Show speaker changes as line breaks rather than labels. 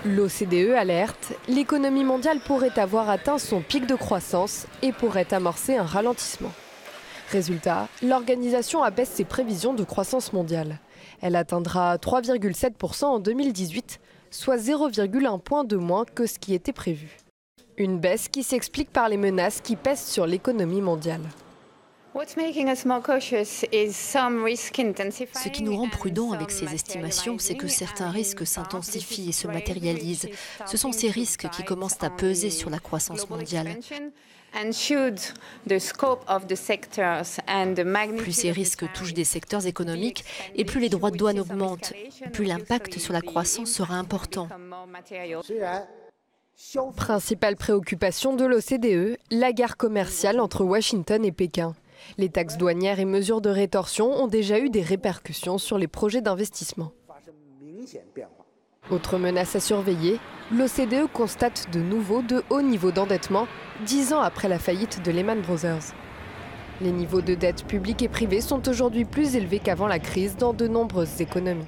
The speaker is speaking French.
L'OCDE alerte, l'économie mondiale pourrait avoir atteint son pic de croissance et pourrait amorcer un ralentissement. Résultat, l'organisation abaisse ses prévisions de croissance mondiale. Elle atteindra 3,7% en 2018, soit 0,1 point de moins que ce qui était prévu. Une baisse qui s'explique par les menaces qui pèsent sur l'économie mondiale.
Ce qui nous rend prudents avec ces estimations, c'est que certains risques s'intensifient et se matérialisent. Ce sont ces risques qui commencent à peser sur la croissance mondiale. Plus ces risques touchent des secteurs économiques et plus les droits de douane augmentent, plus l'impact sur la croissance sera important.
Principale préoccupation de l'OCDE, la guerre commerciale entre Washington et Pékin. Les taxes douanières et mesures de rétorsion ont déjà eu des répercussions sur les projets d'investissement. Autre menace à surveiller, l'OCDE constate de nouveau de hauts niveaux d'endettement 10 ans après la faillite de Lehman Brothers. Les niveaux de dette publique et privée sont aujourd'hui plus élevés qu'avant la crise dans de nombreuses économies.